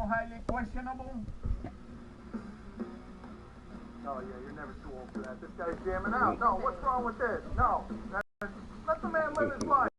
highly questionable. Oh, yeah, you're never too old for that. This guy's jamming out. No, what's wrong with this? No. Let the man live his life.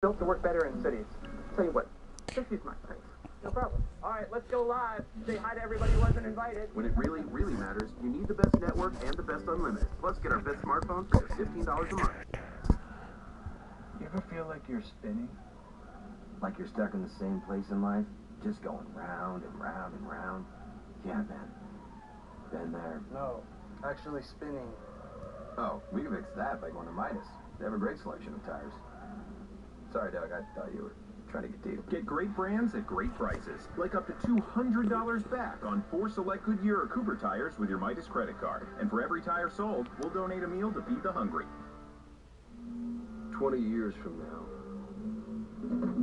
Built to work better in cities. Tell you what, just use my place. No problem. All right, let's go live. Say hi to everybody who wasn't invited. When it really, really matters, you need the best network and the best unlimited. Plus, get our best smartphones for just $15 a month. You ever feel like you're spinning? Like you're stuck in the same place in life? Just going round and round and round? Yeah, man. Been there. No, actually spinning. Oh, we can fix that by going to Midas. They have a great selection of tires. Sorry, Doug, I thought you were trying to get deep. Get great brands at great prices. Like up to $200 back on 4 select Goodyear or Cooper tires with your Midas credit card. And for every tire sold, we'll donate a meal to feed the hungry. 20 years from now,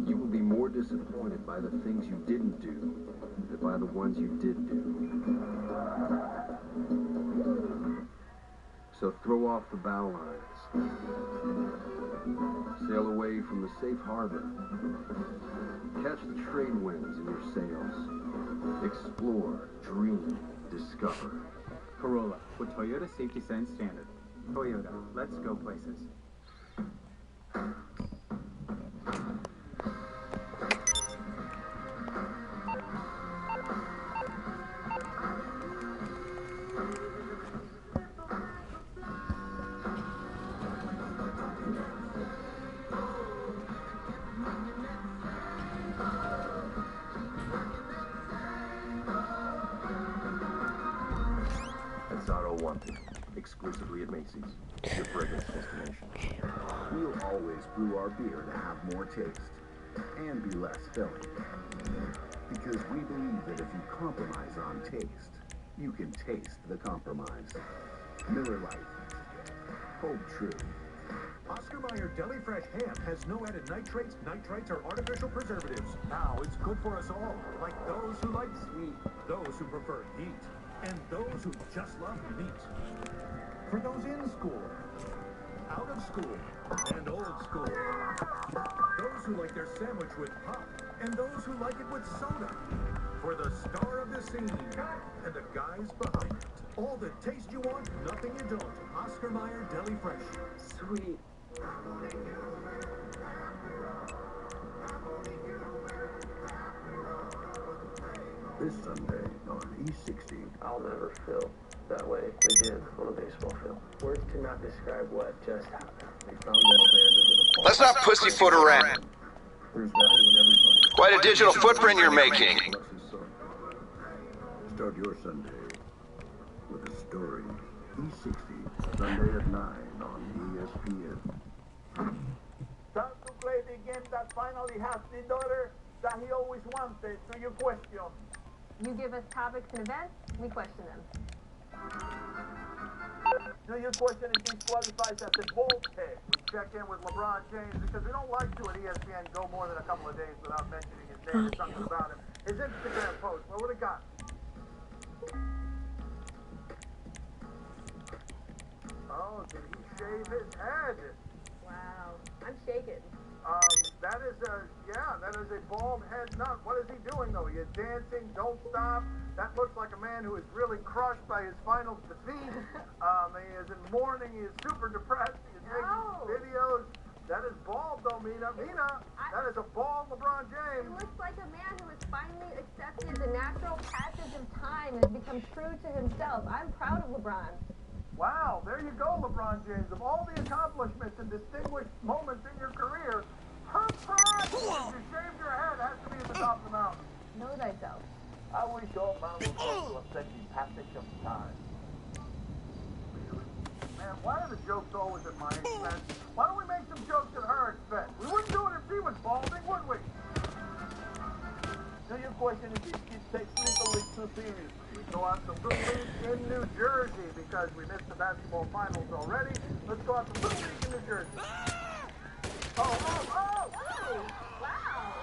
you will be more disappointed by the things you didn't do than by the ones you did do. So throw off the bow lines. Sail away from the safe harbor. Catch the trade winds in your sails. Explore, dream, discover. Corolla, with Toyota Safety Sense Standard. Toyota, let's go places. Exclusively at Macy's, your fragrance destination. We'll always brew our beer to have more taste and be less filling. Because we believe that if you compromise on taste, you can taste the compromise. Miller Lite. Hold true. Oscar Mayer Deli Fresh Ham has no added nitrates, nitrites, or artificial preservatives. Now it's good for us all, like those who like sweet, those who prefer heat, and those who just love meat. For those in school, out of school, and old school. Those who like their sandwich with pop, and those who like it with soda. For the star of the scene, and the guys behind it. All the taste you want, nothing you don't. Oscar Mayer Deli Fresh. Sweet. This Sunday on E60. I'll never feel that way again on a baseball field. Words cannot describe what just happened. They found him abandoned in a park. Let's not pussyfoot around. There's value in everybody. Quite a digital footprint you're making. Start your Sunday with a story. E60, Sunday at 9 on ESPN. Time to play the game that finally has the daughter that he always wanted. To your question. You give us topics and events, we question them. Do your question if he qualifies as a bold pick? We check in with LeBron James because we don't like to at ESPN go more than a couple of days without mentioning his name or something about him. His Instagram post, what would it got? Oh, did he shave his head? Wow. I'm shaken. That is a bald head nut. What is he doing though? He is dancing, don't stop. That looks like a man who is really crushed by his final defeat. He is in mourning, he is super depressed, he is making videos. That is bald though, Mina. That is a bald LeBron James. He looks like a man who has finally accepted the natural passage of time and has become true to himself. I'm proud of LeBron. Wow, there you go, LeBron James. Of all the accomplishments and distinguished moments in your career, her pride, when you shaved your head, has to be at the top of the mountain. Know thyself. I wish all man would want to accept the passage of time. Man, why are the jokes always at my expense? Why don't we make some jokes at her expense? We wouldn't do it if she was balding, would we? So your question is, if she takes Little League too seriously. We go out to Little League in New Jersey because we missed the basketball finals already. Let's go out to Little League in New Jersey. Oh! Wow.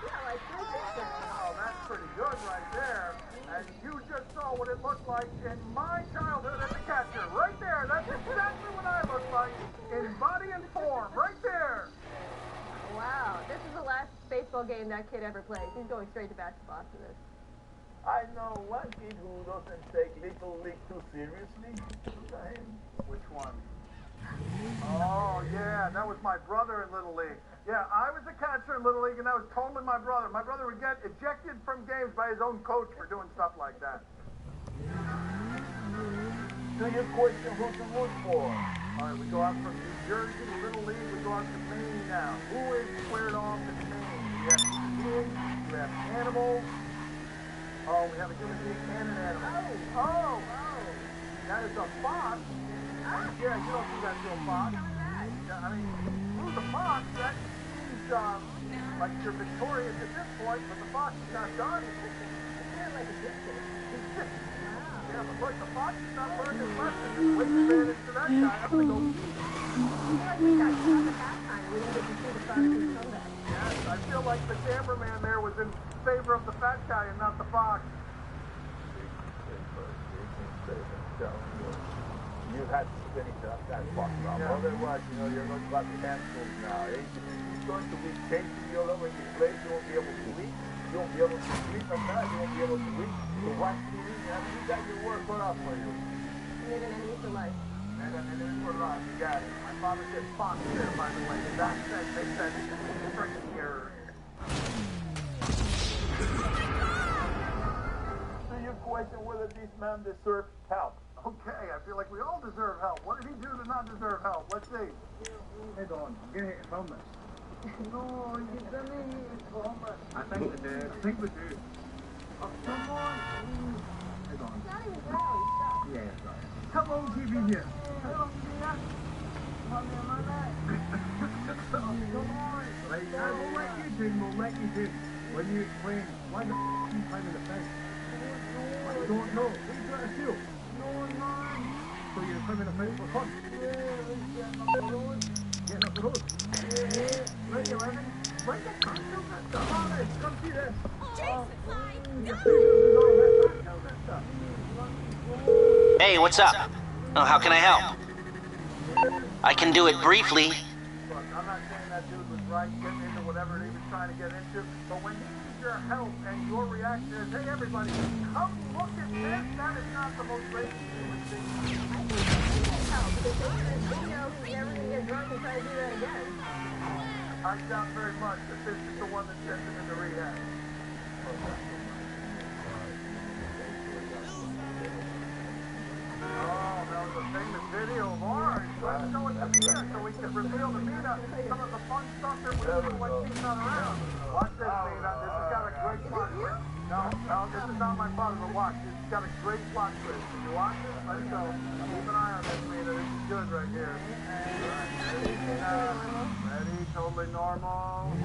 Yeah, like Oh, that's pretty good right there. And you just saw what it looked like in my childhood as a catcher. Right there. That's exactly what I looked like in body and form. Right there. Wow. This is the last baseball game that kid ever plays. He's going straight to basketball after this. I know one kid who doesn't take Little League too seriously. Which one? Oh, yeah, that was my brother in Little League. Yeah, I was a catcher in Little League, and that was Coleman, my brother. My brother would get ejected from games by his own coach for doing stuff like that. So your question, who to root for? All right, we go out from New Jersey to Little League. We go out to Maine now. Who is squared off in Maine? We have pigs, we have animals. Oh, we have a human being and an animal. Oh! That is a fox. Yeah, you don't see that to a fox. Yeah, I mean, through the fox, that seems like you're victorious at this point, but the fox is not done. It's kind of like a distance. Yeah, but look, the fox is not learning his lesson. Just wait advantage to that guy. I'm going to go eat. I feel like we got shot at halftime. We didn't get to see the Fox's comeback. Yes, I feel like the cameraman there was in favor of the fat guy and not the fox. You had to finish that box up. Yeah. Otherwise, you're going to have cancelled now. He's going to be chasing you all over the place. You won't be able to eat. You won't be able to sleep at night. You won't be able to eat. To watch TV. You got your work cut out for you. You made an enemy for life. And then for life. You got it. My father said fox there, by the way. And that said, they said, freaking here. So you question whether this man deserves help. Okay, I feel like we all deserve help. What did he do to not deserve help? Let's see. Head on. Get it from us. No, you didn't from us. I think we do. Oh, come on. Head on. It's not even brown. Stop. Yeah, it's right. Come on, TV here. Come on, Mia. Come on, my leg. Come on. Right now, we'll let you do. When you explain, why the f*** you climbing the fence? I don't know. What are you trying to do? So you're climbing a fence for fun? Getting up the road. Right, 11. Right, come on, come see this. Hey, what's up? Oh, how can I help? I can do it briefly. Look, I'm not saying that dude was right getting into whatever he was trying to get into, but when he needs your help and your reaction is, hey, everybody, come look at this, that is not the most racist human thing. I think that's help because they he's never going to get drunk and try to do that again. I doubt very much that this is the one that sends him into rehab. Oh, that was a famous video of ours. Let's show it to Mina so we can reveal to Mina some of the fun stuff that we do when she's not around. Watch this, Mina. This has got a great plot twist. No, this is not my father, but watch. This has got a great plot twist. Can you watch it? Let it go. Keep an eye on this, Mina. This is good right here. Ready, Mina? Ready? Totally normal.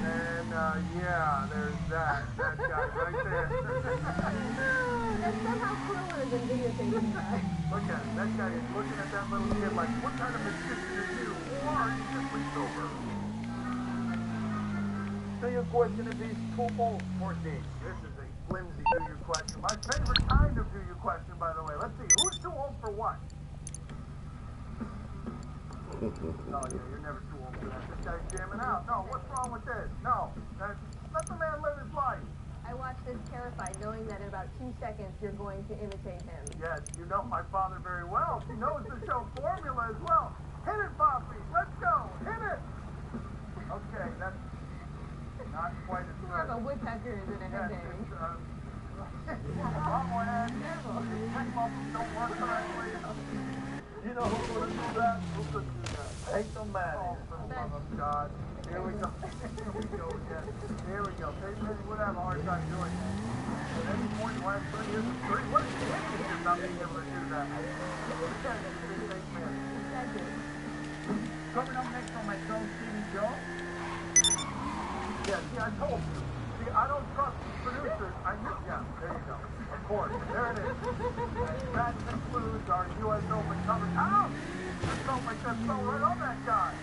And, yeah, there's that. That guy right there. That's somehow crueler than videotaping that. Look at him. That guy is looking at that little kid like, what kind of magician are you? Or are you simply sober? So your question is these too old for dates. This is a flimsy do you question. My favorite kind of do you question, by the way. Let's see. Who's too old for what? Oh, yeah, you're never too old for that. This guy's jamming out. No, what's wrong with this? No. Let the man live his life. I watched this terrified, knowing that in about 2 seconds you're going to imitate him. Yes, you know my father very well. He knows the show formula as well. Hit it, Poppy. Let's go. Hit it. Okay, that's not quite as More of a good. woodpecker than anything. Bobblehead. Check bubbles don't work correctly. You know who couldn't do that? Who couldn't do that? Take the man. Oh, for the love of God. Here we go. Here we go again. Here we go. Maybe we'd have a hard time doing that. At any point in the last 30 years of three, what is he hitting if not being able to do that? This guy's a big face man. Coming up next on my show, TV show. Yeah, see, I told you. See, I don't trust these producers. I knew. Yeah, there you go. Of course. There it is. And that concludes our U.S. Open coverage. Ow! I felt like that fell right on that guy.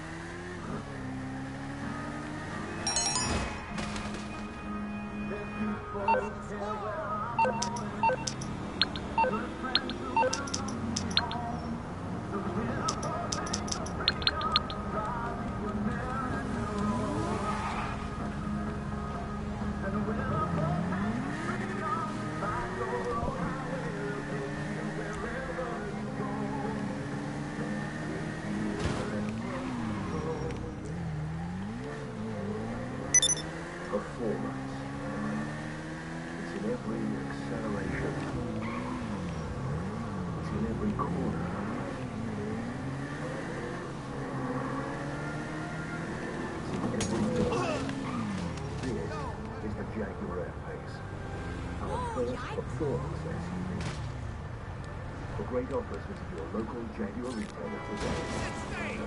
Performance. It's in every acceleration. It's in every corner. It's in every turn. This is the Jaguar F-Pace. Our first performance SUV. For great offers, visit your local Jaguar retailer today.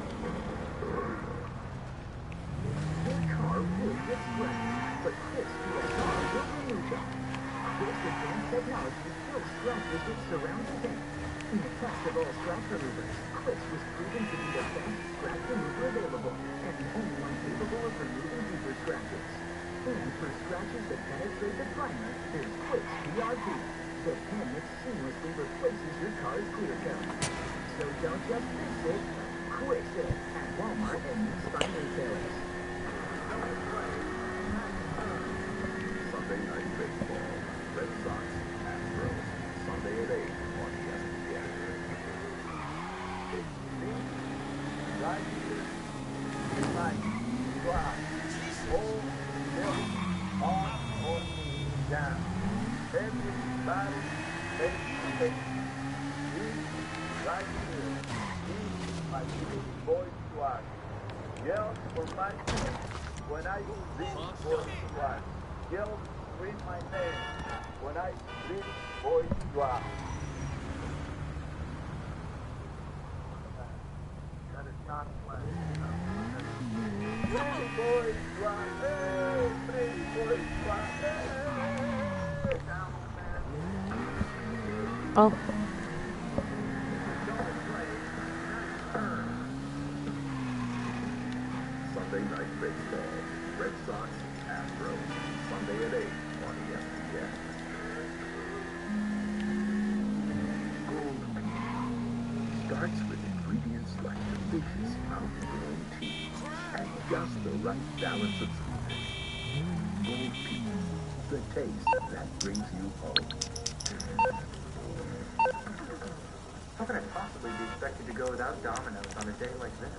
Your car will get scratched, but this car will remove them. This advanced technology still scratches with surround stain. In the test of all scratch removers, Quits was proven to be the best scratch remover available, and the only one capable of removing deeper scratches. And for scratches that penetrate the primer, there's Quits PRP, the pen that seamlessly replaces your car's clear coat. So don't just fix it, Quits it at Walmart and most fine retailers. Sunday Night Baseball. Red Sox, Astros. Sunday at 8 on ESPN. Right here. Right. Drive. Hold. Middle. On. Or down. Everybody take the right here. These my little boy squad. Yell for my name when I read boy squad. Yell, read my name when I read boy squad. That is not playing. Pretty boy squad. Hey, pretty boy squad. Hey. Down, man. Oh. Sunday Night Baseball. Red Sox, Astros. Sunday at 8 on ESPN. Gold Peak starts with ingredients like delicious mouth-watering tea and just the right balance of sweetness. Gold Peak, the taste that brings you home. How can I possibly be expected to go without Domino's on a day like this?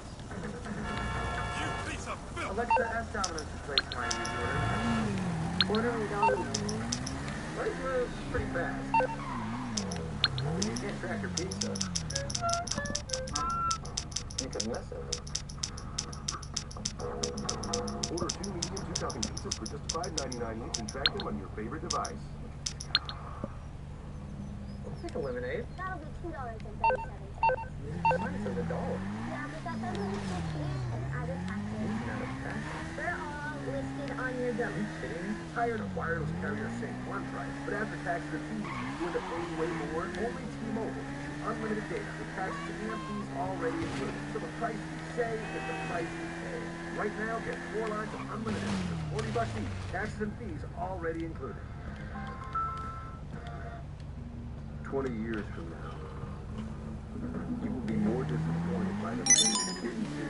Alexa, ask Domino's to place my usual order. Ordering Domino's. What is pretty fast? You can't track your pizza. You could miss it. Order 2 medium, 2 topping pizzas for just $5.99 each and track them on your favorite device. Let's take a lemonade. That'll be $2.37. Mine says $1. Yeah, but that doesn't include fees and other taxes. Not a tax. They're all listed on your bill. Are you kidding me? Hired a wireless carrier same one price, but after taxes and fees, you end up paying way more. Only T-Mobile gives you unlimited data with taxes and fees already included. So the price you save is the price you pay. Right now, get 4 lines of unlimited for $40 each. Taxes and fees already included. 20 years from now, you will be more disappointed by the things you didn't do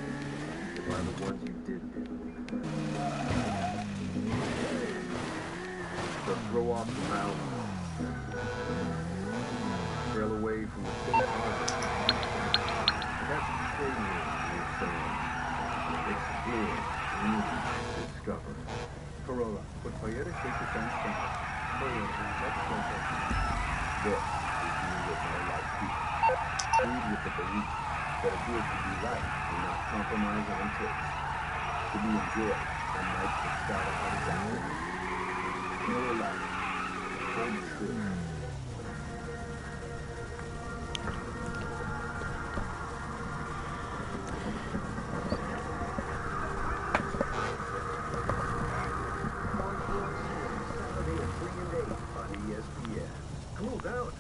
than by the ones you did do. So throw off the valve. Trail away from the safe harbor. That's the stadium you're saying. Explore, read, discover. Corolla, with Toyota Safety Sense Center. Toyota, let's go. This is you with no life people. Lead with the belief that a beer can be light and not compromise on taste. To be enjoyed on nights that start a hot afternoon. Miller Lite. Hold still. Cool down.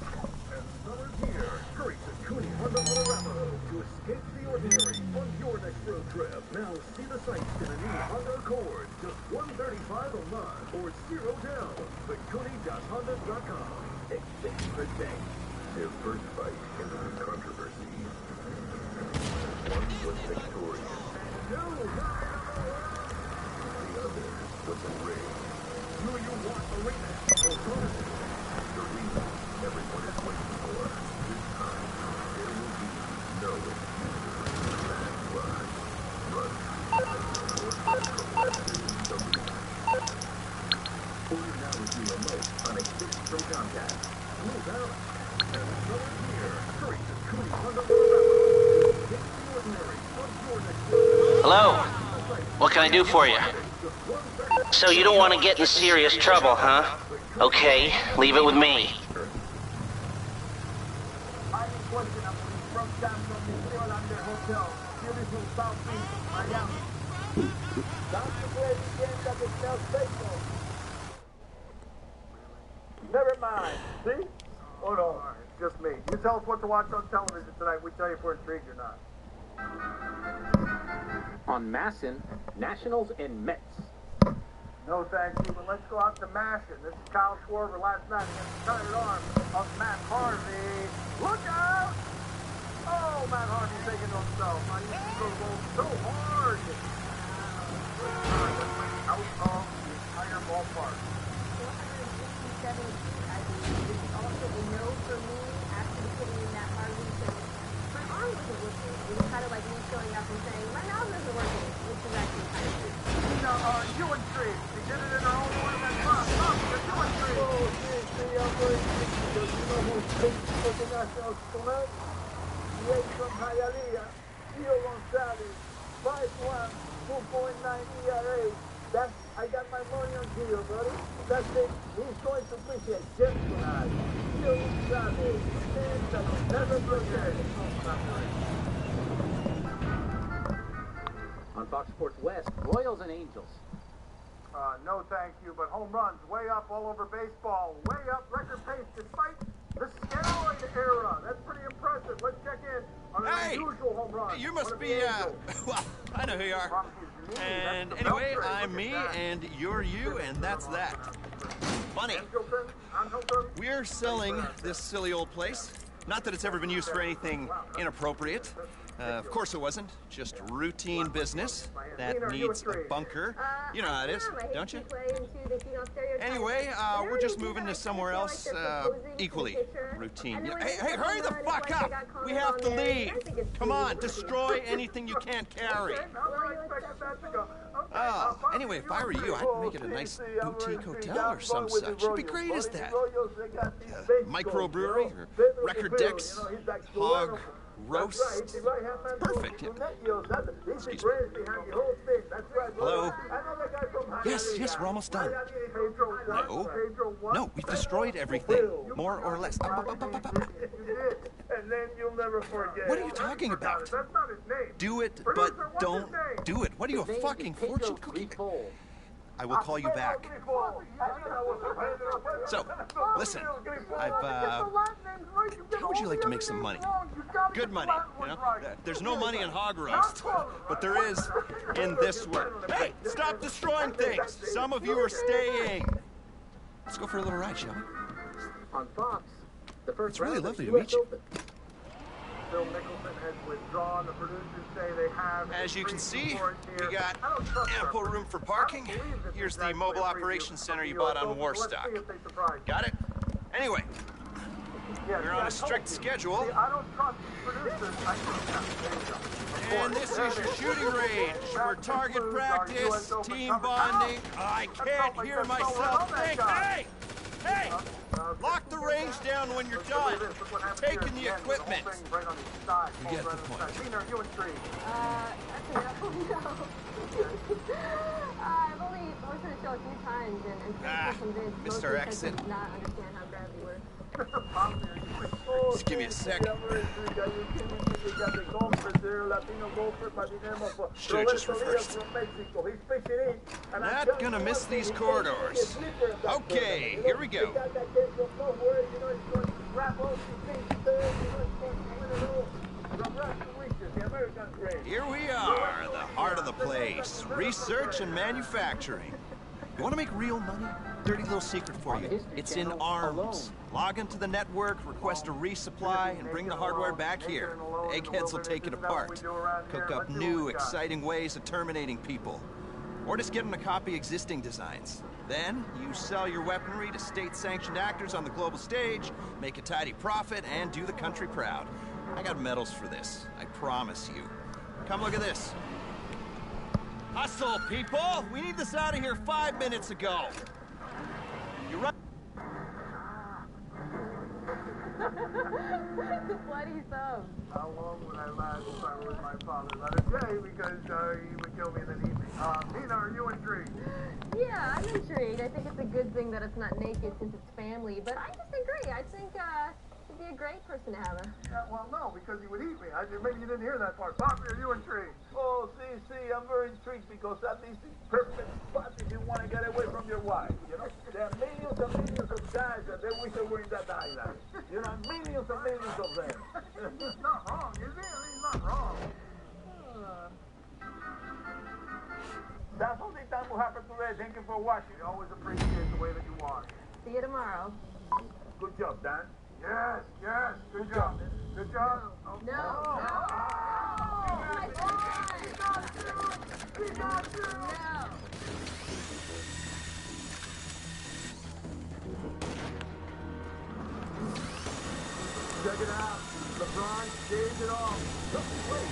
And summer's here. Hurry to Cooney Honda Colorado to escape the ordinary on your next road trip. Now see the sights in a new Honda Accord. Just $135 a month or $0 down. TheCooney.Honda.com. Exchange for day. His first fight into the controversy. One was victorious. The other was enraged. Do you want a rematch? Alternative. The rematch everyone is waiting for. This time, there will be no excuses. Run. Order now with your remote on a stick from Comcast. Cool down. And summer's here. Hurry to Cooney Honda Colorado. Escape the ordinary on your next road. Hello? What can I do for you? So you don't want to get in serious trouble, huh? Okay, leave it with me. Never mind. See? Oh no, it's just me. You tell us what to watch on television tonight. We tell you if we're intrigued or not. On Masson, Nationals and Mets. No thank you, but let's go out to Mashin. This is Kyle Schwarber last night against the tired arm of Matt Harvey. Look out! Oh, Matt Harvey taking to himself. I used to throw the ball so hard. Out of the entire ballpark. 467 feet, I believe, is also a no for me after putting in that Harvey. So my arm wasn't working. It was kind of like me showing up and saying, my arm isn't working, which is actually kind of true. You intrigued. She did it in her own way. That's fine. You're you intrigued. Oh, see, I'm very intrigued because you know who's pitching for the Nationals tonight? The ace from Hialeah, Gio Gonzalez, 5.1, 2.9 ERA. I got my money on Gio, buddy. That's it. He's going to appreciate just tonight. Gio Gonzalez, never forget. On Fox Sports West, Royals and Angels. No thank you, but home runs way up all over baseball. Way up, record pace despite the steroid era. That's pretty impressive. Let's check in on an unusual home run. You must be, well, I know who you are. And anyway, I'm me, and you're you, and that's that. Funny. We're selling this silly old place. Not that it's ever been used for anything inappropriate. Of course it wasn't. Just routine business that needs a bunker. You know how it is, don't you? Anyway, we're just moving to somewhere else equally routine. Hey, hurry the fuck up! We have to leave. Come on, destroy anything you can't carry. Oh, anyway, if I were you, I'd make it a nice boutique hotel or some such. It'd be great as that. Microbrewery or record decks, hog roast. Perfect. Excuse me. Hello? Yes, we're almost done. No, we've destroyed everything, more or less. And then you'll never forget. What are you talking about? That's not his name. Do it, but don't do it. What are you, a fucking fortune cookie? I will call you back. So, listen, how would you like to make some money? Good money, you know? There's no money in hog roast, but there is in this one. Hey, stop destroying things! Some of you are staying. Let's go for a little ride, shall we? On Fox, the first It's really round of lovely to meet you. US Open. Phil Mickelson has withdrawn. The producers say they have. As you can see, we got ample room for parking. Here's the mobile operations center you bought on Warstock. Got it? Anyway, we're on a strict schedule. I don't trust producers. And this is your shooting range for target practice, team bonding. I can't hear myself think. Hey! Hey! Lock the range down when you're done. Taking the equipment. You get the point. I've only listened to the show a few times and convinced most Mr. Exit. does not understand how bad we were. Just give me a sec. Should've just reversed. Not gonna miss these corridors. Okay, here we go. Here we are, the heart of the place. Research and manufacturing. You want to make real money? Dirty little secret for you. It's in arms. Log into the network, request a resupply, and bring the hardware back here. Eggheads will take it apart. Cook up new, exciting ways of terminating people. Or just get them to copy existing designs. Then, you sell your weaponry to state-sanctioned actors on the global stage, make a tidy profit, and do the country proud. I got medals for this, I promise you. Come look at this. Hustle, people! We need this out of here 5 minutes ago. You're right. The bloody thumb. How long would I last if I were my father? Let it say, because he would kill me and then eat me. Nina, are you intrigued? Yeah, I'm intrigued. I think it's a good thing that it's not naked since it's family, but I disagree. I think he'd be a great person to have. Yeah, well, no, because he would eat me. Maybe you didn't hear that part. Poppy, are you intrigued? Oh, see, I'm very intrigued because at least it's perfect spot if you want to get away from your wife, you know? There are millions and millions of guys that they wish they were in that island. You know, millions and millions of them. He's not wrong, is he? He's not wrong. That's all the time will happen today. Thank you for watching. We always appreciate the way that you watch. See you tomorrow. Good job, Dan. Yes, good job. Good job. Oh, No. We got you. No. Check it out. LeBron shaved it off. No, wait.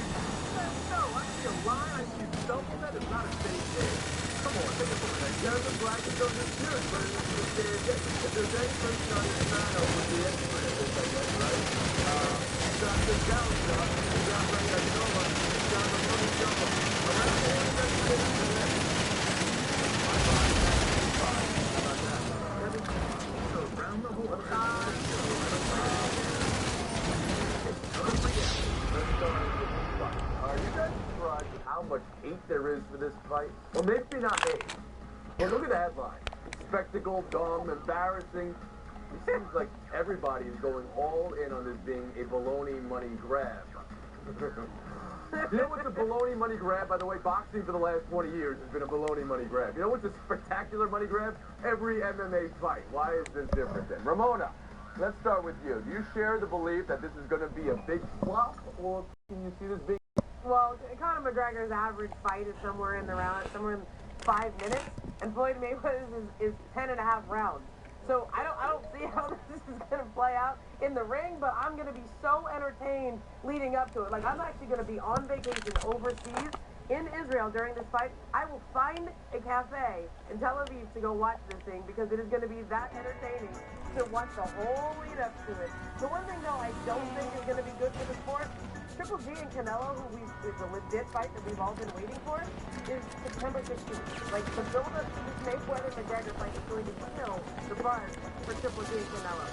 No, I see a line. I see something that is not a stage game. Come on, take it from there. There's a black and goes in good, but if there's any person on your side, would be expert at this, I guess, right? Dr. Gallagher, John Ranganova, John Ramon Jumbo. Around the end of the day, my body has to be fine. How about that? So around the whole Are you guys surprised at how much hate there is for this fight? Well, maybe not hate. Well, look at the headline. Spectacle, dumb, embarrassing. It seems like everybody is going all in on this being a baloney money grab. You know what's a baloney money grab? By the way, boxing for the last 20 years has been a baloney money grab. You know what's a spectacular money grab? Every MMA fight. Why is this different then? Ramona, let's start with you. Do you share the belief that this is going to be a big flop, or can you see this being... Well, Conor McGregor's average fight is somewhere in 5 minutes, and Floyd Mayweather's is 10.5 rounds. So I don't see how this is going to play out in the ring, but I'm going to be so entertained leading up to it. Like, I'm actually going to be on vacation overseas in Israel during this fight. I will find a cafe in Tel Aviv to go watch this thing because it is going to be that entertaining to watch the whole lead up to it. The one thing, though, I don't think is going to be good for the sport, Triple G and Canelo, is a legit fight that we've all been waiting for, is September 16th. Like, the build-up to this Mayweather-McGregor fight is going to kill the buzz for Triple G and Canelo.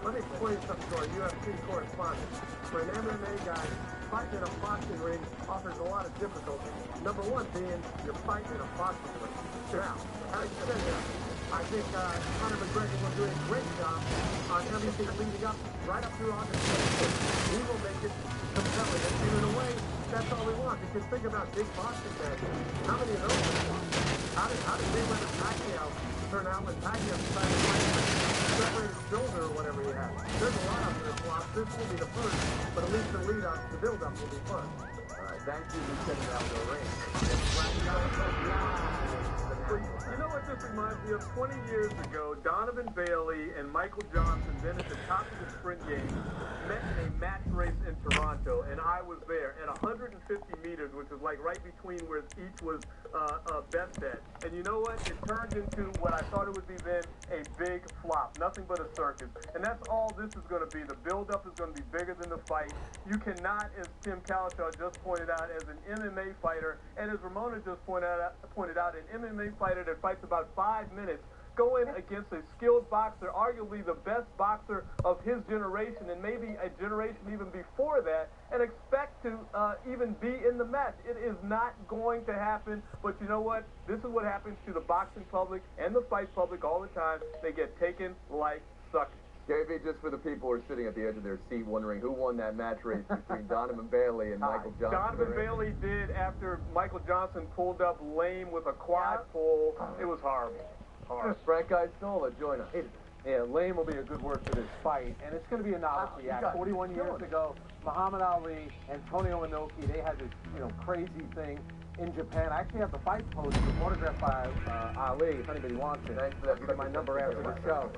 Let me explain something to our UFC correspondent. For an MMA guy, fighting in a boxing ring offers a lot of difficulty. Number one being you're fighting in a boxing ring. Now, having said that, I think Conor McGregor will do a great job on everything leading up, right up through August 26th. He will make it compelling. And in a way, that's all we want. Because think about big boxing matches. How many of those? How did Mayweather Pacquiao turn out when Pacquiao decided to fight separated shoulder or whatever he had. There's a lot of their flops. This will be the first, but at least the lead up, the build up will be fun. All right, thank you, Lieutenant Aldo Rain. You know what this reminds me of? 20 years ago, Donovan Bailey and Michael Johnson, then at the top of the sprint game, met in a match race in Toronto, and I was there at 150 meters, which was like right between where each was best at. And you know what? It turned into what I thought it would be then, a big flop. Nothing but a circus. And that's all this is going to be. The build-up is going to be bigger than the fight. You cannot, as Tim Cowshaw just pointed out, as an MMA fighter, and as Ramona just pointed out, an MMA fighter that fights about 5 minutes, go in against a skilled boxer, arguably the best boxer of his generation, and maybe a generation even before that, and expect to even be in the match. It is not going to happen, but you know what? This is what happens to the boxing public and the fight public all the time. They get taken like suckers. JV, just for the people who are sitting at the edge of their seat wondering who won that match race between Donovan Bailey and Michael Johnson. Donovan Bailey did after Michael Johnson pulled up lame with a quad pull. It was horrible. Frank Isola, join us. Yeah, lame will be a good word for this fight, and it's going to be a novelty act. 41 years ago, Muhammad Ali, Antonio Inoki, they had this, crazy thing in Japan. I actually have the fight posted, autographed by Ali, if anybody wants it. I'll give you my number after the show.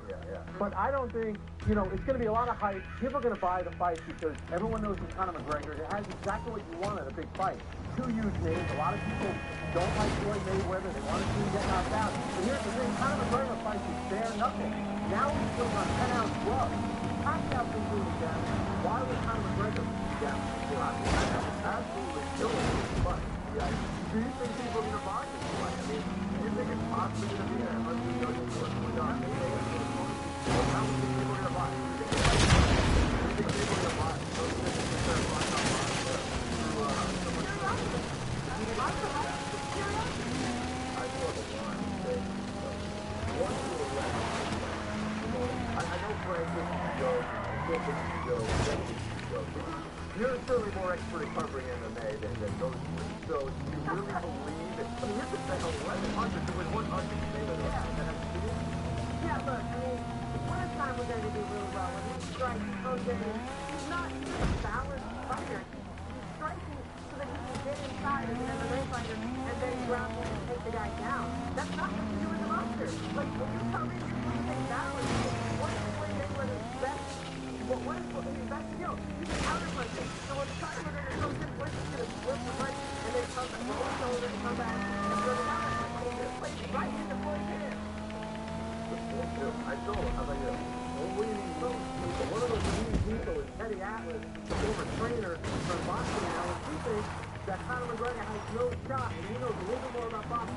But I don't think, it's going to be a lot of hype. People are going to buy the fight because everyone knows who Conor McGregor is. It has exactly what you want at a big fight. Two huge names. A lot of people don't like Floyd Mayweather. They want to see him get knocked out. But here's the thing. Conor McGregor fights is bare nothing. Now he's putting on 10-ounce gloves. Pacquiao's been doing damage. Why would Conor McGregor do damage? Absolutely killing this fight. Do you think people are going to buy this fight? I mean, do you think it's possibly going to be that much of a how many people are going to buy it? Do you think people are going to buy it? Do you think people are going to buy it? You're certainly more expert at covering MMA than those two. So do you really believe that? I mean, here's the thing: 1,100 to win 100. Yeah, look, I mean, one of the time we're going to do really well. When he strikes, he's not a balanced fighter. He's striking so that he can get inside as an MMA fighter and then grapple and take the guy down. That's not what you do as a boxer. Like, when you tell me you're playing balance, what is Floyd Mayweather's best? What is his best skill? He's a counter-puncher. So when Conor McGregor comes in, Floyd's just going to flip the punch and then come back, roll his shoulder and come back and throw the counter. And he just plays right into Floyd's hand. I told him, how about you? What do you mean, one of those leading people is Teddy Atlas, the former trainer for boxing now, and he thinks that Conor McGregor has no shot, and he knows a little bit more about boxing.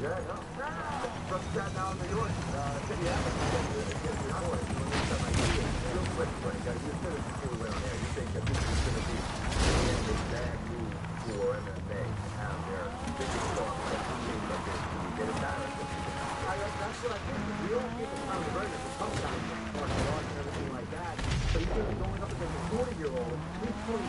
Yeah, I know. From Staten Island, New York, Teddy Atlas against your boy. Real quick, Frank, you said it before we went on air. You think that this is going to be a bad move for MMA to have their biggest star like get it down. That's what I think. We don't think of Conor McGregor as a tough guy, martial arts and everything like that. But he's going to be going up against a 40-year-old. He's 26.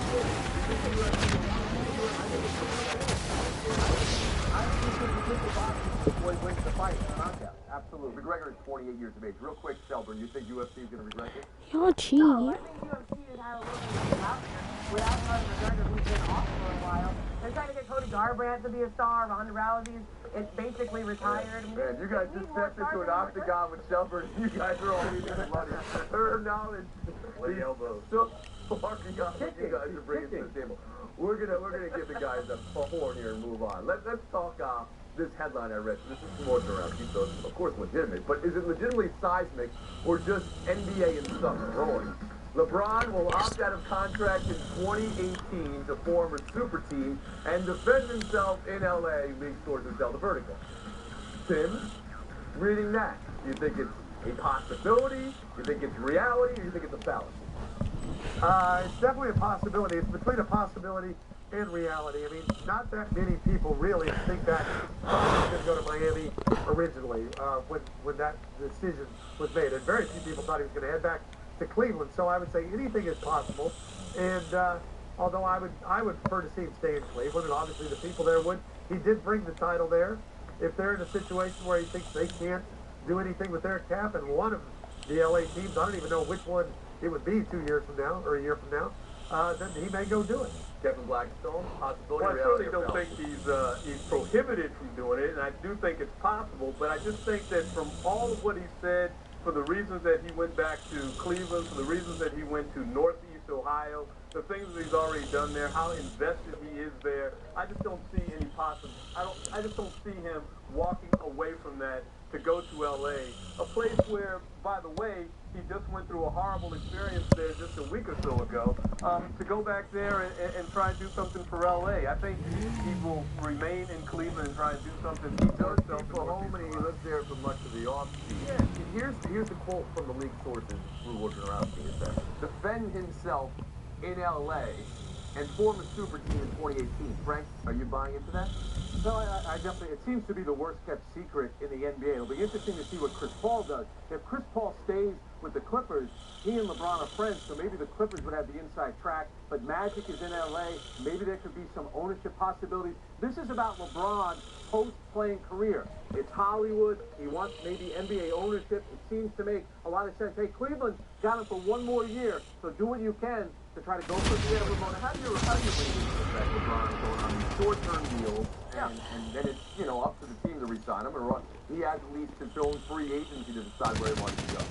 I don't think he's going to boxing before he wins the fight in a knockout. Absolutely. McGregor is 48 years of age. Real quick, Shelburne, you think UFC is going to regret this? You're cheating. No, I think UFC has had a little bit of out there without Conor McGregor, who's been off for a while. They're trying to get Cody Garbrandt to be a star. Ronda Rousey's basically retired. Man, you guys just stepped into an octagon with Shelburne. You guys are all leaving the money. Her knowledge. The elbows. Still barking on what you guys are bringing to the table. We're gonna give the guys a horn here and move on. Let's talk this headline I read. This is promotion around. Keep those, of course, legitimate. But is it legitimately seismic or just NBA and stuff growing? LeBron will opt out of contract in 2018 to form a super team and defend himself in LA, league sources tell the vertical. Tim, reading that, do you think it's a possibility? Do you think it's reality? Or do you think it's a fallacy? It's definitely a possibility. It's between a possibility and reality. I mean, not that many people really think that he was going to go to Miami originally when that decision was made. And very few people thought he was going to head back to Cleveland. So I would say anything is possible. And although I would prefer to see him stay in Cleveland, and obviously the people there would. He did bring the title there. if they're in a situation where he thinks they can't do anything with their cap, and one of the LA teams, I don't even know which one it would be 2 years from now or a year from now, then he may go do it. Kevin Blackstone, possibility. Well, I certainly don't think he's prohibited from doing it, and I do think it's possible, but I just think that from all of what he said, for the reasons that he went back to Cleveland, for the reasons that he went to Northeast Ohio, the things that he's already done there, how invested he is there, I just don't see any possible. I just don't see him walking away from that to go to LA, a place where, by the way, he just went through a horrible experience there just a week or so ago. To go back there and try and do something for LA, I think he will remain in Cleveland and try and do something. He does for home, and he lives there for much of the offseason. Yeah, here's the quote from the league sources we're working around here. That defend himself in LA and form a super team in 2018. Frank, are you buying into that? No, I definitely, it seems to be the worst kept secret in the NBA. It'll be interesting to see what Chris Paul does. If Chris Paul stays with the Clippers, he and LeBron are friends, so maybe the Clippers would have the inside track, but Magic is in LA. Maybe there could be some ownership possibilities. This is about LeBron's post-playing career. It's Hollywood. He wants maybe NBA ownership. It seems to make a lot of sense. Hey, Cleveland got him for one more year, so do what you can to try to go for the year. Ramona, how do you believe in that LeBron going on these short-term deals, and then it's, you know, up to the team to re-sign him, or he has at least his own free agency to decide where he wants to go?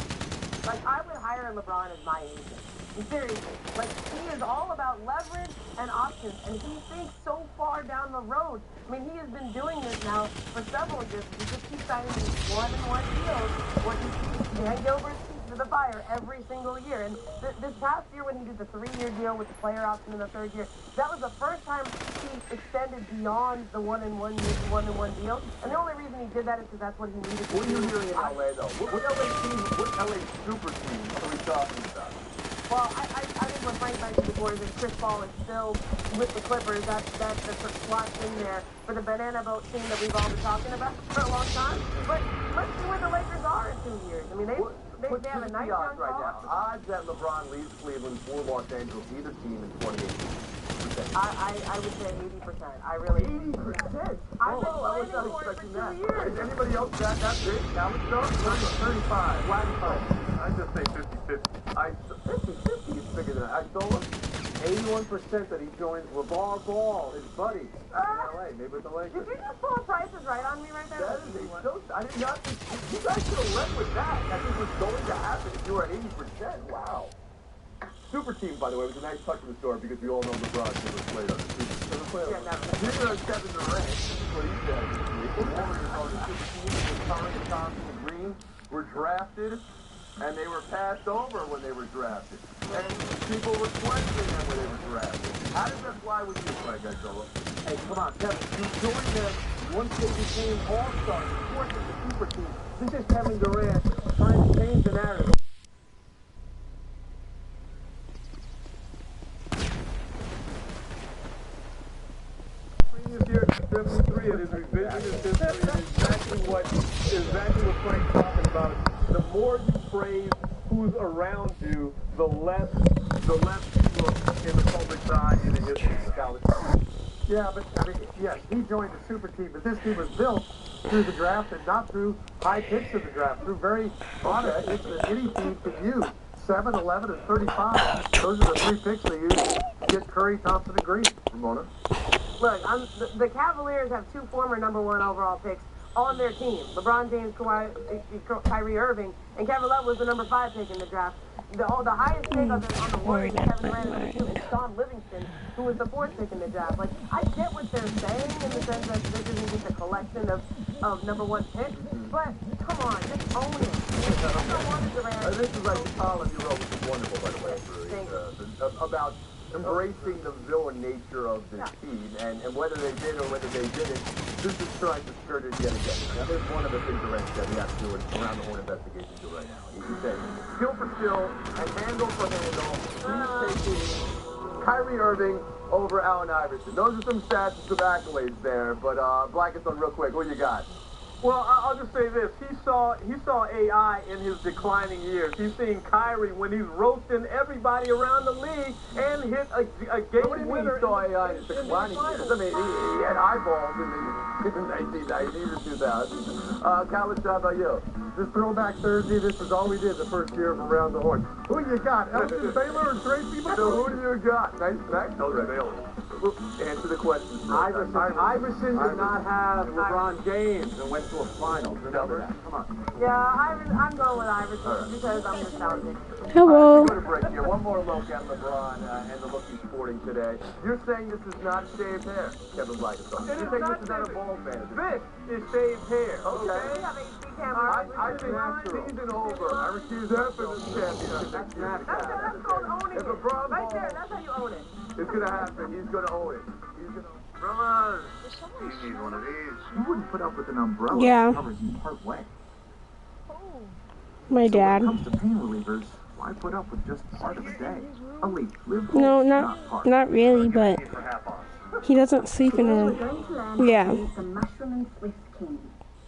Like, I would hire LeBron as my agent. Seriously. Like, he is all about leverage and options, and he thinks so far down the road. I mean, he has been doing this now for several years. He just keeps signing these one-and-one deals where he keeps Dan Gilbert's feet to the fire every single year. And this past year when he did the 3-year deal with the player option in the 3rd year, that was the first time he extended beyond the one-and-one deal. And the only reason he did that is because that's what he needed to do. What are you hearing in LA, though? What LA super team are we talking about? Well, I think what Frank mentioned before is that Chris Paul is still with the Clippers. That's the slot in there for the banana boat team that we've all been talking about for a long time. But let's see where the Lakers are in 2 years. I mean, they have a nice young right now. Odds that LeBron leaves Cleveland for Los Angeles, either team in 2018. I would say 80%. I really 80%. I was not expecting that. Is anybody else that big? Now let's go. 35. I just say 50-50. 50-50 is bigger than that. I told him 81% that he joins LeVar Ball, his buddy, in LA, maybe with the Lakers. Did you just pull prices right on me right there? That is a joke. I did not think you guys should have led with that. I think it was going to happen if you were at 80%. Wow. Super team, by the way, was a nice touch of the story because we all know LeBron was played on the super team. Neither of Kevin Durant, this is what he said. The Warriors on the super team with Curry, Thompson, and Green were drafted, and they were passed over when they were drafted. And people were questioning them when they were drafted. How does that fly with you, Frank Godzilla? Hey, come on, Kevin. You joined them once they became all-stars. Of course, it's a super team. This is Kevin Durant trying to change the narrative. Year 73 and his revisionist history is exactly what Frank's talking about. The more you praise who's around you, the less you look in the public's eye in the history of college. Yeah, but I mean, yes, he joined the super team, but this team was built through the draft and not through high picks of the draft, through very honest picks that any team could use. 7, 11, and 35. Those are the 3 picks they used to get Curry, Thompson, and Green. Ramona? Look, the Cavaliers have 2 former #1 overall picks on their team. LeBron James, Kyrie Irving, and Kevin Love was the #5 pick in the draft. The highest pick on the Warriors is Kevin Durant, and Sean Livingston, who was the 4th pick in the draft. Like, I get what they're saying in the sense that this isn't just a collection of #1 picks, but come on, just own it. This is like the column you wrote, which is wonderful, by the way, about embracing the villain nature of the team, and whether they did or whether they didn't, this is trying to skirt it yet again. Now, there's one of the things Durant said we have to do it around the horn investigation do right now. He said, skill for skill and handle for handle, he's taking Kyrie Irving over Allen Iverson. Those are some stats and some accolades there, but Blackett on real quick, what you got? Well, I'll just say this. He saw AI in his declining years. He's seeing Kyrie when he's roasting everybody around the league and hit a game winner. He saw AI in his declining years. I mean, he had eyeballs in the 1990s and 2000s. College, how about you? This Throwback Thursday, this is all we did the first year of Around the Horn. Who you got, Elton Baylor or Tracy McGrady? So who do you got? Nice next. Elton Baylor. Answer the question. Iverson did not have LeBron James and went to a finals. Remember that? Come on. Yeah, I'm going with Iverson because I'm nostalgic. We're Hello. going to break here. One more look at LeBron and the look he's sporting today. You're saying this is not shaved hair, Kevin Blackstone. You're saying this is not a bald man. This is shaved hair. Okay. I think season over. I refuse that for this championship. That's called owning If it. LeBron Right there, that's how you own it. it's going to happen. He's going to own it. He's going to. Brothers, you need one of these. You wouldn't put up with an umbrella Yeah. that covers you part way. My dad. When it comes to pain relievers, why put up with just part of a day? A week, live whole, No, part. not really, but he doesn't sleep in We're a. going to learn Yeah. to use the mushroom and twist king.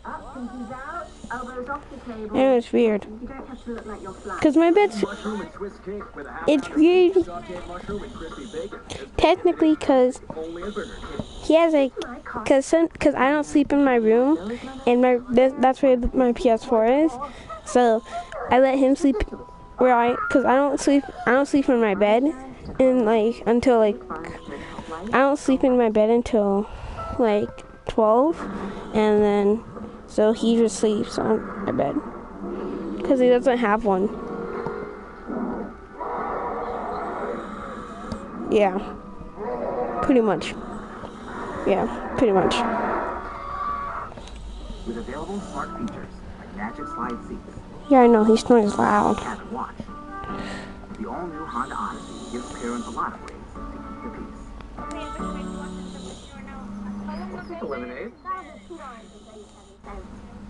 Up, pinkies out, elbows off the table. It was weird. You don't have to look like you're flat. Cause my bed's. Mushroom and twist cake with a half It's ounce of weird. sauteed mushroom and crispy bacon. Technically, cause Only at Burger King. he has a. Cause I don't sleep in my room, and that's where my PS4 is. So I let him sleep cause I don't sleep in my bed, and until I don't sleep in my bed until 12, and then so he just sleeps on my bed because he doesn't have one. Yeah, pretty much. Yeah, pretty much. With available smart features like magic slide seats Yeah, I know, he snores loud. and a watch. The all-new Honda Odyssey gives parents a lot of ways to keep the peace. What's this, a lemonade?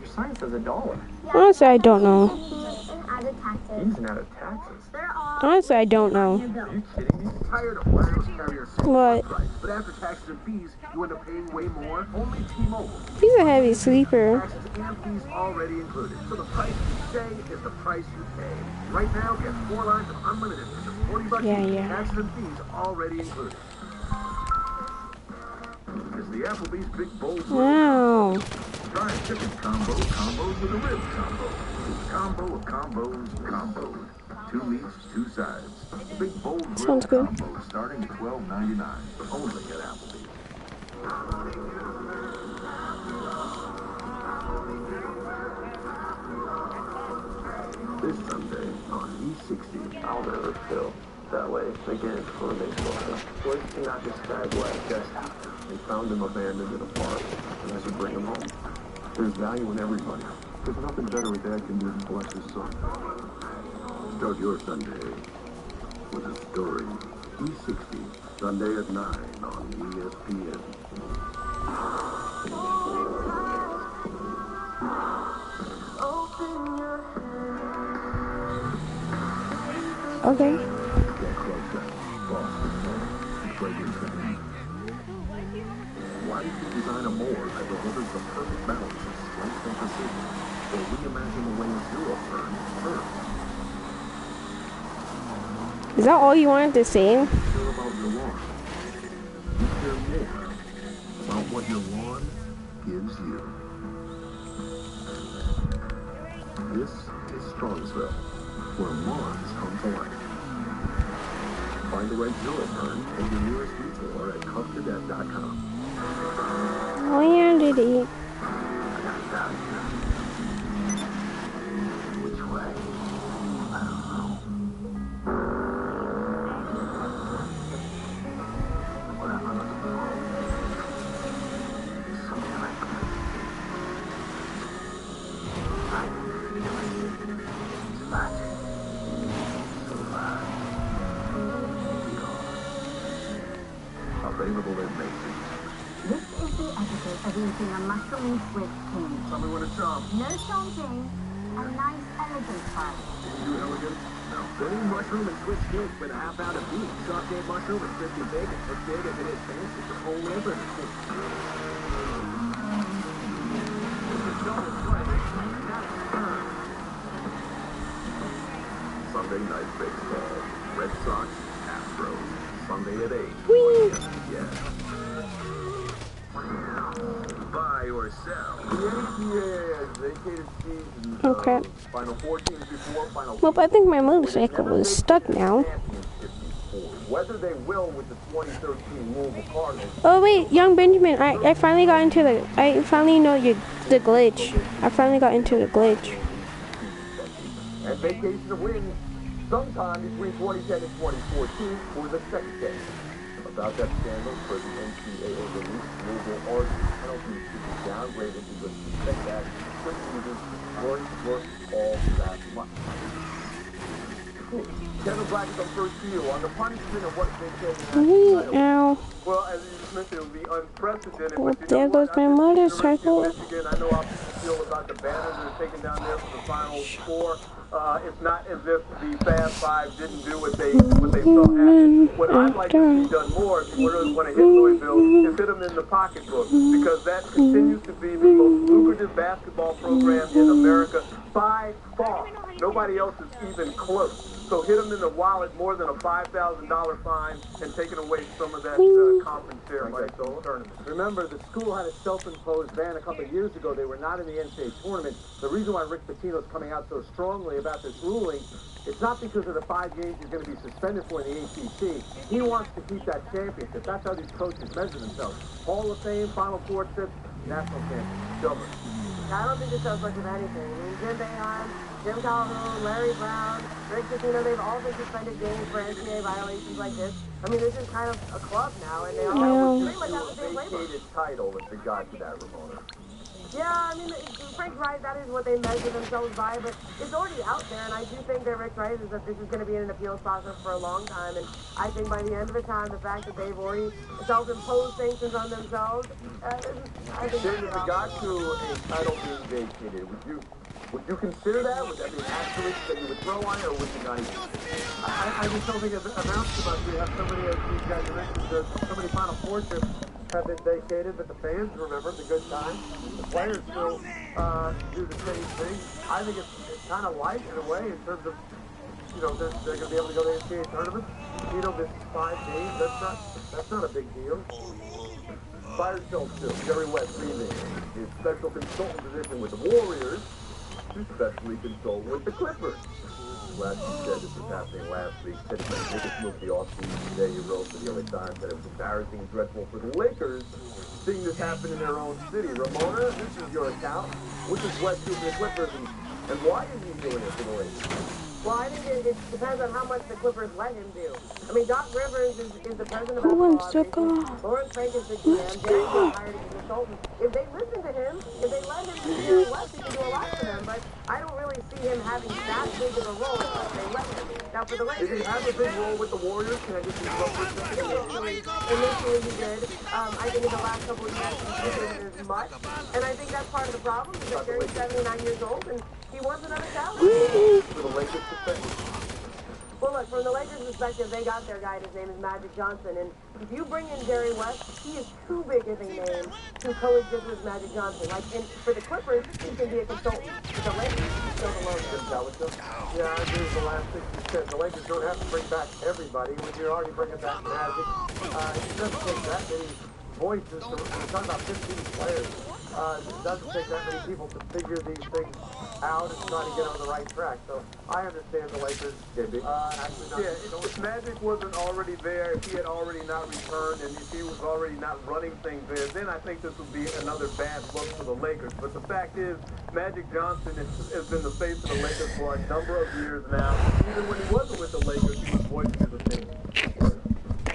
Your sign says $1. Honestly, I don't know. Fees and added taxes. Honestly, I don't know. Are you kidding me? Tired of wireless carrier What? price, but after taxes and fees, you end up paying way more? Only T-Mobile. He's a heavy sleeper. Taxes and fees already included. So the price you say is the price you pay. Right now, get 4 lines of unlimited for just $40 Yeah, each. yeah. Taxes and fees already included. It's the Applebee's Big Bowl Grill. Wow. Try a chicken combo, combos with a rib combo. It's a combo of combos. 2 meats, 2 sides. Big Bowl Grill Sounds good. combo starting at $12.99. Only at Applebee's. This Sunday on E60. I'll never feel that way again on a baseball field. Boys cannot just tag away. Just have to. They found him abandoned in a park, and I should bring him home. There's value in everybody. There's nothing better a dad can do than bless his son. Start your Sunday with a story. E60, Sunday at 9 on ESPN. Okay. Get closer. Boston. Fragrance Center. Why did you design a mold that delivers the perfect balance of strength and precision? Or reimagine the way zero burn first? Is that all you wanted to say? Care about your lawn. You care more about what your lawn gives you. This is Strongsville, where lawns come to life. Find the right zero burn at your nearest retailer at cuptodeath.com. Where did he? Which way? I don't know. What am I looking for? Something like that. Available in Macy's. This is the etiquette of eating a mushroom and twist king. Tell me when it's on. No champagne, a nice elegant pie. You elegant? No. Golden mushroom and twist cake with a half pound of beef, sauteed mushroom and crispy bacon. As big as it is fancy, it's only at Burger King. Sunday night baseball. Red Sox, Astros. Sunday at 8. Yeah. Buy or sell. The NCAA has vacated seasons Oh crap. Final 4 teams before Final Well, I think my motorcycle is stuck now. Whether they will with the 2013 Louisville Cardinals. Oh wait, young Benjamin, I finally got into the, I finally know the glitch. I finally got into the glitch. And vacation of wins sometime between 2010 and 2014 was the second case. About that scandal for the NCAA release, Louisville argued penalties should be downgraded because the second act quick users weren't worth all that much. Kevin Black is on first view on the punishment of what they say. Ow. Well, as you just mentioned, it would be unprecedented. Well, but there goes my motorcycle. Michigan, I know how people feel about the banners that are taken down there for the Final Four. It's not as if the Fast Five didn't do what they saw happen. What I'd like to see done more, if you really want to hit Louisville, is hit them in the pocketbook, because that continues to be the most lucrative basketball program in America by far. Nobody else is even close. So hit them in the wallet more than a $5,000 fine and taking away some of that conference share by tournament. Remember, the school had a self-imposed ban a couple of years ago. They were not in the NCAA tournament. The reason why Rick Pitino's coming out so strongly about this ruling, it's not because of the 5 games he's going to be suspended for in the ACC. He wants to keep that championship. That's how these coaches measure themselves. Hall of Fame, Final Four trips, national championship, silver. I don't think it does much of anything. I mean, Jim Boeheim, Jim Calhoun, Larry Brown, Rick Pitino, they've all been suspended games for NCAA violations like this. I mean, this is kind of a club now, and they all pretty much have the same label. Vacated title if they got to that, Ramona. Yeah, I mean, Frank's right, that is what they measure themselves by, but it's already out there, and I do think that Rick's right is that this is going to be in an appeals process for a long time, and I think by the end of the time, the fact that they've already self-imposed sanctions on themselves, I think If it got to a title being vacated, would you consider that? Would that be an asterisk that you would throw on it, or would you not even? I just don't think it amounts to much. We have so many, as these guys mentioned, so many Final Four trips have been vacated, but the fans remember the good times. The players still do the same thing. I think it's kind of light in a way in terms of, they're going to be able to go to the NCAA tournament. Misses 5 games. That's not a big deal. Firestone still, Jerry West leaving his special consultant position with the Warriors to specially consult with the Clippers. West said this was happening last week. Said it's the biggest move the offseason today. He wrote for the LA Times that it was embarrassing and dreadful for the Lakers seeing this happen in their own city. Ramona, this is your account. What does West do for the Clippers, and why is he doing it for the Lakers? Well, I think it depends on how much the Clippers let him do. I mean, Doc Rivers is the president of Who wants to basketball go? operations. Lawrence Frank is the GM. Jerry was hired as a consultant. If they listen to him, if they let him do Jerry West, he can do a lot for them. But I don't really see him having that big of a role if they let him. Now, for the Lakers... Did he have a big role with the Warriors? Can I just interrupt for a second? Initially, he did. I think in the last couple of years, he didn't as much. And I think that's part of the problem, because Jerry's 79 years old, and he wants another challenge. For the Lakers perspective? Well, look, from the Lakers' perspective, they got their guy. His name is Magic Johnson. And if you bring in Jerry West, he is too big of a name to coexist with Magic Johnson. Like, for the Clippers, he can be a consultant. For the Lakers, he's still the logo. Yeah, I agree with the last thing you said. The Lakers don't have to bring back everybody when you're already bringing back Magic. It doesn't take that many voices. We're talking about 15 players. It doesn't take that many people to figure these things out and try to get on the right track. So I understand the Lakers. If Magic wasn't already there, if he had already not returned, and if he was already not running things there, then I think this would be another bad look for the Lakers. But the fact is, Magic Johnson has been the face of the Lakers for a number of years now. Even when he wasn't with the Lakers, he was voicing his opinion.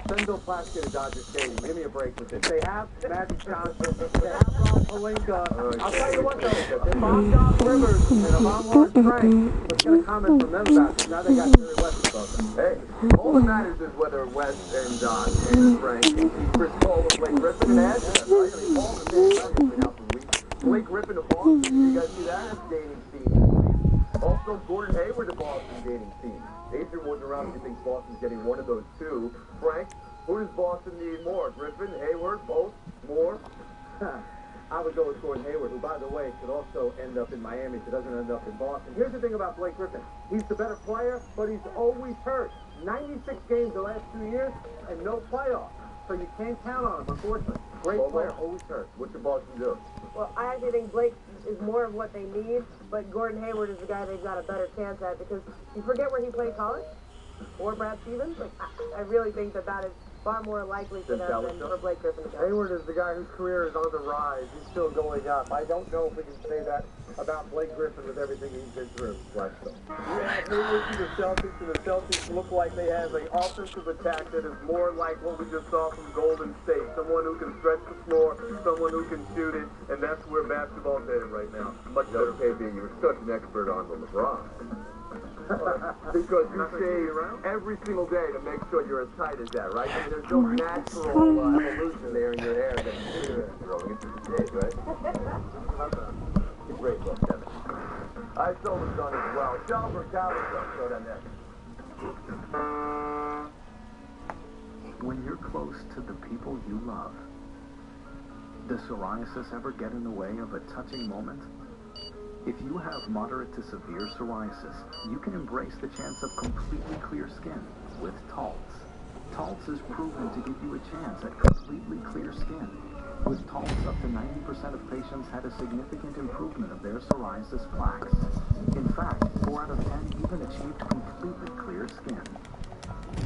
Send Bill Plaskett to Dodger Stadium. Give me a break with it. They have Magic Johnson. They have Rob Pelinka. I'll tell you what, though. If I'm Doc Rivers and if I'm Lawrence Frank, let's get a comment from them about this. Now they got Jerry West about them. Hey, all that matters is whether West and Doc and Frank can keep Chris Paul and Blake Griffin and Ed. Paul's the same time now for weeks. Blake Griffin to Boston. You guys see that? That's dating team. Also, Gordon Hayward to Boston dating team. Adrian wasn't around if you think Boston's getting one of those two. Frank, who does Boston need more? Griffin, Hayward, both, more? I would go with Gordon Hayward, who, by the way, could also end up in Miami if he doesn't end up in Boston. Here's the thing about Blake Griffin. He's the better player, but he's always hurt. 96 games the last 2 years and no playoffs. So you can't count on him, unfortunately. Great player, always hurt. What's your Boston do? Well, I actually think Blake is more of what they need, but Gordon Hayward is the guy they've got a better chance at because you forget where he played college, or Brad Stevens. Like, I really think that is far more likely for them than for Blake Griffin to go. Hayward is the guy whose career is on the rise. He's still going up. I don't know if we can say that about Blake Griffin with everything he's been through. Right, so. Yeah, Hayward to the Celtics, and the Celtics look like they have an offensive attack that is more like what we just saw from Golden State. Someone who can stretch the floor, someone who can shoot it, and that's where basketball's headed right now. Much better. KP, you're such an expert on the LeBron. Because you shave every single day to make sure you're as tight as that, right? I mean, there's no natural evolution there in your hair that you're growing into the shave, right? It's a great look, Kevin. I sold his son as well. Shelburne College showed on that. When you're close to the people you love, does psoriasis ever get in the way of a touching moment? If you have moderate to severe psoriasis, you can embrace the chance of completely clear skin with Taltz. Taltz is proven to give you a chance at completely clear skin. With Taltz, up to 90% of patients had a significant improvement of their psoriasis plaques. In fact, 4 out of 10 even achieved completely clear skin.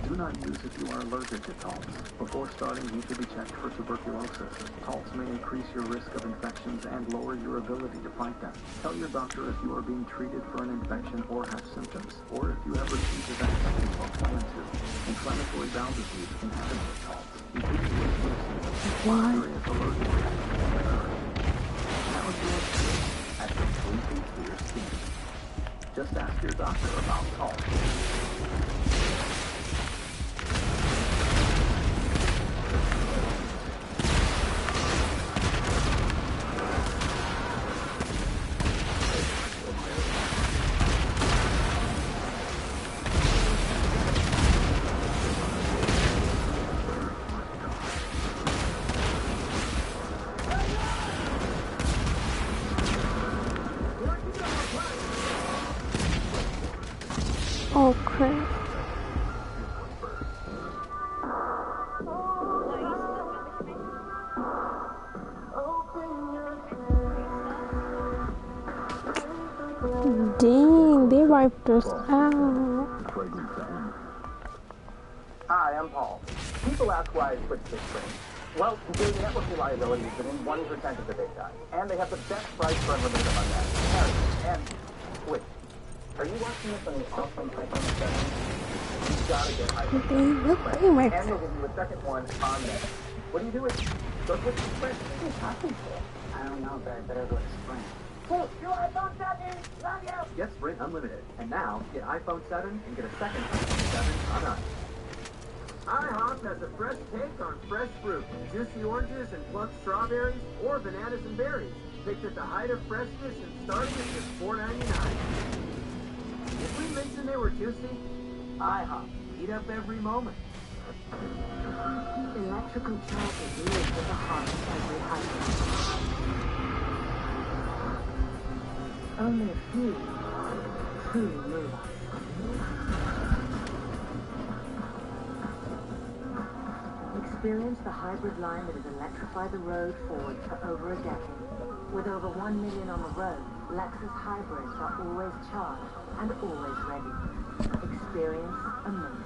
Do not use if you are allergic to Taltz. Before starting, you should be checked for tuberculosis. Taltz may increase your risk of infections and lower your ability to fight them. Tell your doctor if you are being treated for an infection or have symptoms, or if you have received a vaccine or plan to. Inflammatory bowel disease can happen with Taltz, including with serious allergic reactions. Now it's your turn at completely clear skin. Just ask your doctor about Taltz. Oh crap. Dang, they wiped us out. Hi, I'm Paul. People ask why I switched to Sprint. Well, their network reliability is within 1% of the big guys, and they have the best price for unlimited on that. And wait, are you watching this on the awesome iPhone 7? You gotta get iPhone 7. And they'll give you a second one on that. What are you doing? Go switch to Sprint. What are you talking to? I don't know, but I better go to Sprint. Hey, your iPhone 7! Love you! Get Sprint Unlimited. And now, get iPhone 7 and get a second iPhone 7 on us. IHOP has a fresh take on fresh fruit. Juicy oranges and plucked strawberries, or bananas and berries. Picked at the height of freshness and starting at just $4.99. Did we mention they were juicy? IHOP. Eat up every moment. Electrical charges live at the heart of every highway. Only a few truly move us. Experience the hybrid line that has electrified the road forward for over a decade. With over 1 million on the road, Lexus hybrids are always charged and always ready. Experience amazing.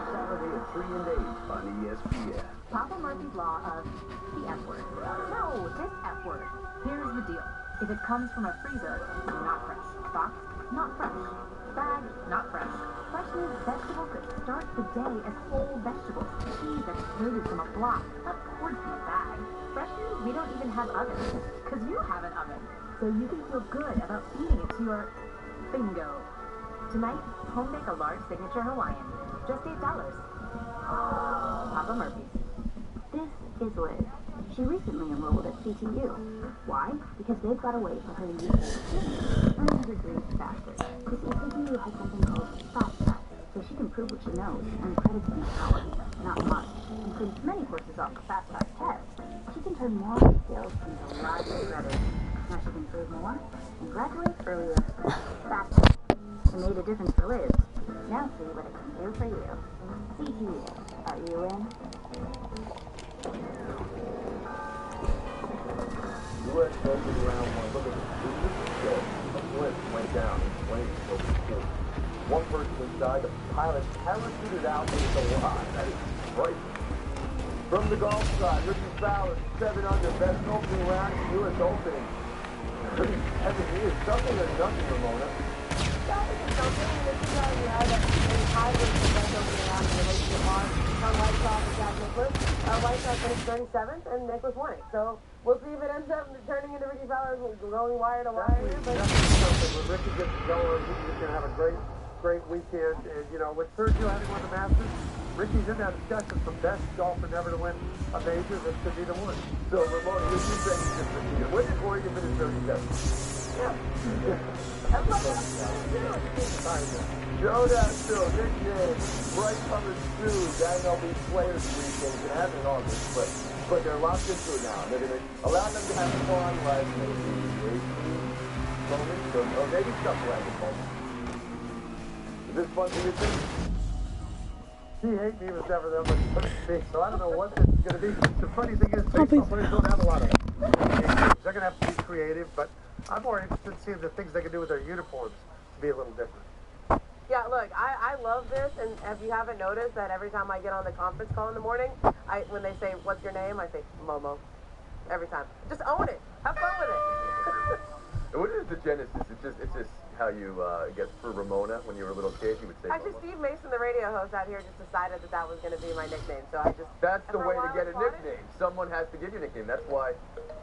Saturday at 3 and 8 on ESPN. Papa Murphy's Law of the F word. No, this F word. Here's the deal. If it comes from a freezer, not fresh. Box, not fresh. Bag, not fresh. Fresh means vegetables that start the day as whole vegetables. Cheese that's loaded from a block, not poured from a bag. Fresh means we don't even have ovens, because you have an oven. So you can feel good about feeding it to your bingo. Tonight, home make a large signature Hawaiian. Just $8. Papa Murphy's. This is Liz. She recently enrolled at CTU. Why? Because they've got a way for her to use her experience, earn her degree faster. You see, CTU has something called fast track, so she can prove what she knows, and credits in hours, not months. And since many courses offer fast track tests, she can turn more skills into live credits. Now she can save more and graduate earlier faster. It made a difference for Liz. Now see what it can do for you. CTU, are you in? U.S. opened round one. Look at this show. A blitz went down in flames over the field. One person inside, the pilot parachuted out into the line. That is right. From the golf side, Ricky Fowler, 7 under, best opening round in U.S. Open. 7 years, something or nothing, Ramona. Something. This is how you had a high with the best opening round in relation to Mark, Tom Whitesock and Jack Nicklaus. Whitesock finished 37th, and Nicklaus won it. So we'll see if it ends up turning into Ricky Fowler's going wire to wire. Definitely something. When Ricky gets going, he's going to have a great weekend. And, you know, with Sergio having won the Masters, Ricky's in that discussion for best golfer never to win a major. This could be the one. So, Ramona, what you think you just repeated? When did Oregon finish 37th? Showdown show, nickname, bright colored shoes, MLB Players Weekend. It can happen in August, but they're locked into it now. They're going to allow them to have fun, like maybe moments, or maybe stuff like moments. Is this fun for you too? She hates me was never there, but me, so I don't know what this is going to be. The funny thing is, baseball players don't have a lot of games. They're going to have to be creative, but I'm more interested in seeing the things they can do with their uniforms to be a little different. Yeah, look, I love this, and if you haven't noticed that every time I get on the conference call in the morning, when they say, what's your name, I say, Momo. Every time. Just own it. Have fun with it. What is the genesis? It's just how you get for Ramona when you were a little kid. You would say. Actually, Steve Mason, the radio host out here, just decided that was going to be my nickname. So I just. That's the way to get a nickname. Someone has to give you a nickname. That's why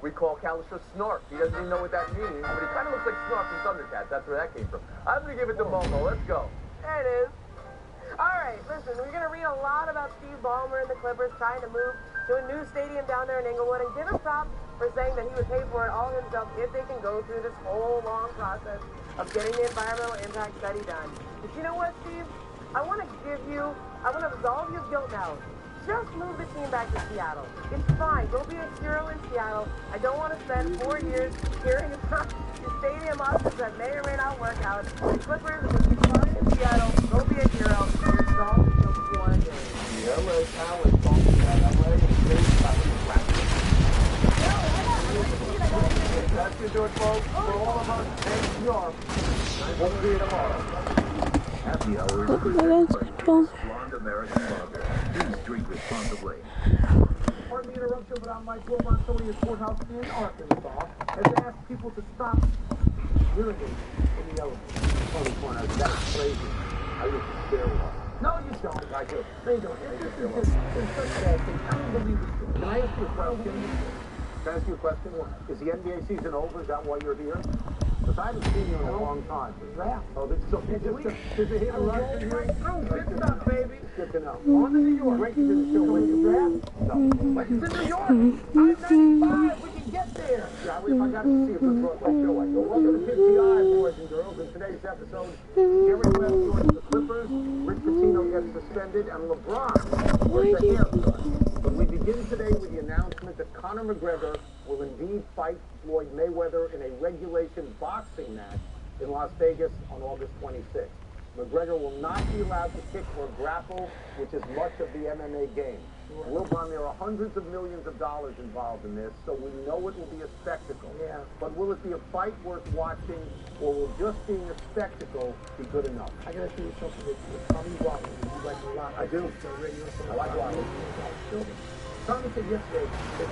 we call Kalisha Snark. He doesn't even know what that means, but he kind of looks like Snark from Thundercats. That's where that came from. I'm going to give it to Momo. Let's go. There it is. All right, listen, we're going to read a lot about Steve Ballmer and the Clippers trying to move to a new stadium down there in Inglewood, and give him props for saying that he would pay for it all himself if they can go through this whole long process of getting the environmental impact study done. But you know what, Steve? I want to absolve your guilt now. Just move the team back to Seattle. It's fine. Go be a hero in Seattle. I don't want to spend 4 years hearing about the stadium options that may or may not work out. The Clippers are going to be fine in Seattle. Go be a hero. You're solving the guilt you want to do. The LA Talent talking about LA and practice. That's going to do it, folks. For all of us, thank you. We'll see you tomorrow. Happy hour is presented by Blonde American Lager. Please drink responsibly. Pardon the interruption, but I'm Mike Wilbur, Montoya Courthouse in Arkansas, has asked people to stop urinating in the elevator. Tony Corner, that's crazy. I used to scare one. No, you don't. I do. They don't. It's such a bad thing. I don't believe it. Can I ask you a question? Can I ask you a question? Is the NBA season over? Is that why you're here? Because I haven't seen you in a long time. Oh, so did you hit a rush in here? Oh, good enough, baby. Good to know. On to New York. Great you didn't show with your draft? No. But it's in New York. I'm 95. We can get there. Yeah, if I got to see it before I show, I go. Welcome to PTI, boys and girls. In today's episode, Jerry West joins the Clippers, Rick Pitino gets suspended, and LeBron gets a haircut. But we begin today with the announcement that Conor McGregor will indeed fight Floyd Mayweather in a regulation boxing match in Las Vegas on August 26th. McGregor will not be allowed to kick or grapple, which is much of the MMA game. Wilbon, there are hundreds of millions of dollars involved in this, so we know it will be a spectacle. Yeah. But will it be a fight worth watching, or will just being a spectacle be good enough? I gotta tell you something that Tommy Robbins, you like a lot. I do. I like Robbins. Tommy said yesterday that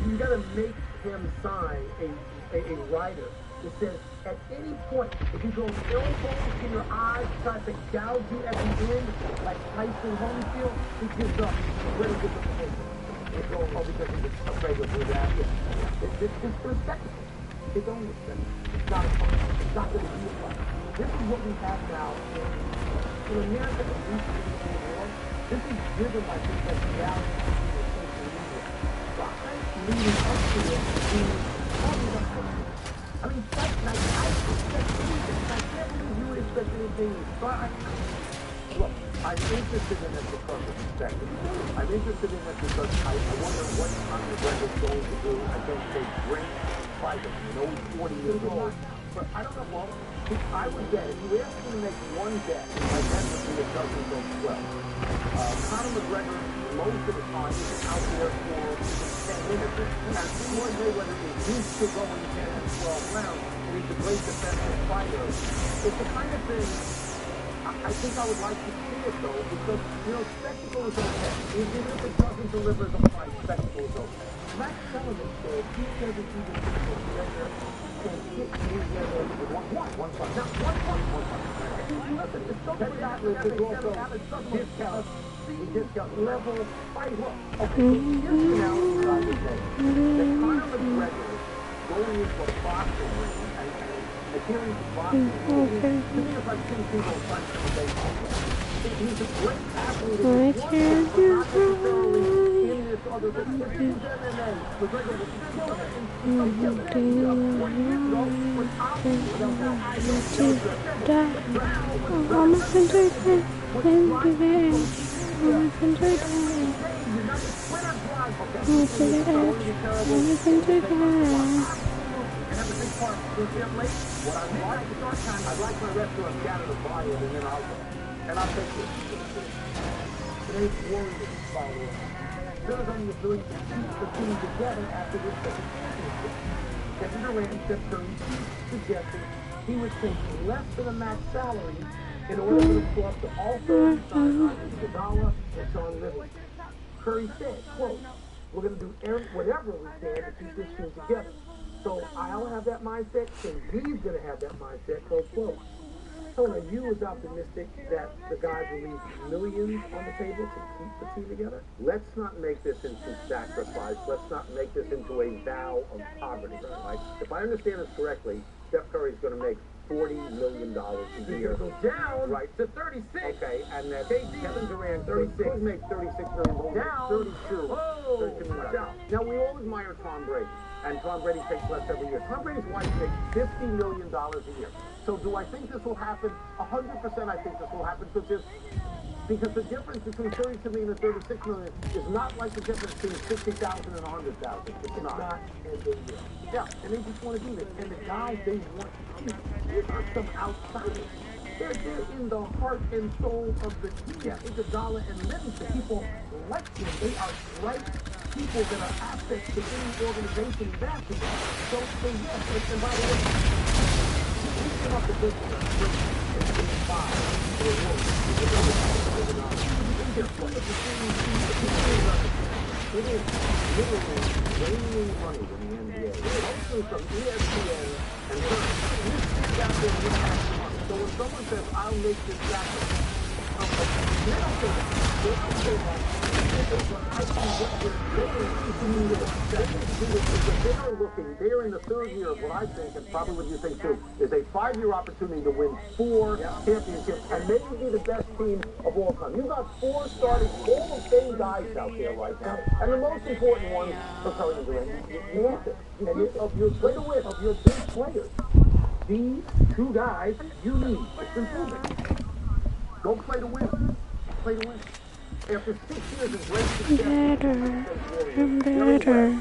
you gotta make him sign a rider that says at any point, if you go elbows in your eyes, tries to gouge you at the end, like Tyson Holyfield, he gives up. Really gives up the paper. It's all because he's afraid to do that. It's for a spectacle. It's only a spectacle. It's not a fun. It's not going to be a fun. This is what we have now in America and recently in the world. This is driven by things like reality and social media. leading up to it being probably the highest. I mean, fight night, I expect anything. I can't believe you would expect anything. Look, I'm interested in it because of perspective. I'm interested in it because I wonder what Conor McGregor's going to do against a great fighter. You know, he's 40 years old. But I don't know, well, I would bet, if you asked me to make one bet, my bet would be a dozen goes 12. Conor McGregor, most of the time, is out there for 10 minutes. And Floyd Mayweather is used to going 10 and 12 rounds, and he's a great defensive fighter. It's the kind of thing I think I would like to see it, though, because, you know, spectacle is okay. Even if it doesn't deliver the fight, spectacle is okay. Max Sullivan said he doesn't even think McGregor can hit Mayweather with one punch. Not one punch. Listen, it's so that Atlas is also discount. We discount level fighter. Okay, so here's the analogy I would make. That Conor McGregor going into a boxing ring and adhering to boxing rules, to me it's like two people punching a baseball player. He's a great athlete, but not necessarily in this other thing. If he was MMA, McGregor would kill him. I'd like my restaurant scattered to buy it, and then I'll go. And I'll take this. Today's Warriors follow up. There's only the ability to keep the team together after this championship. Kevin Durant said Curry suggested he would take less than a max salary in order for the club to also sign Iguodala and Sean Livingston. Curry said, quote, we're going to do whatever we can to keep this team together. So I'll have that mindset, and he's going to have that mindset, close quote. Tony, you was optimistic that the guys will leave millions on the table to keep the team together? Let's not make this into sacrifice. Let's not make this into a vow of poverty, right? If I understand this correctly, Steph Curry's going to make $40 million a year. Go down right to 36. Okay, and that Kevin Durant 36 could make $36 million. Down 32. Oh, 32 million down. Now we all admire Tom Brady, and Tom Brady takes less every year. Tom Brady's wife makes $50 million a year. So do I think this will happen? 100% I think this will happen because the difference between 32 million and 36 million is not like the difference between 60,000 and 100,000. It's not. And they will. Yeah, and they just want to do this. And the guys they want to keep, these are some outsiders. They're in the heart and soul of the team. Yeah. Iguodala and Livingston, people like them. They are great people that are assets to any organization in basketball. So yes, and by the way, we came up with this in 5. It is literally raining money in the NBA. Mostly from ESPN and you sit out there and you have money. So when someone says, I'll make this sacrifice, they don't say that. They don't say that. I think what they are looking, they are in the third year of what I think, and probably what you think too, is a 5-year opportunity to win 4 championships and maybe be the best team of all time. You've got 4 starting Hall of Fame guys out there right now. And the most important one for Curry and Durant, you want it. And of your big players, these 2 guys you need. It's been proven. Go play to win. Play to win. After 6 years of great success, I'm better.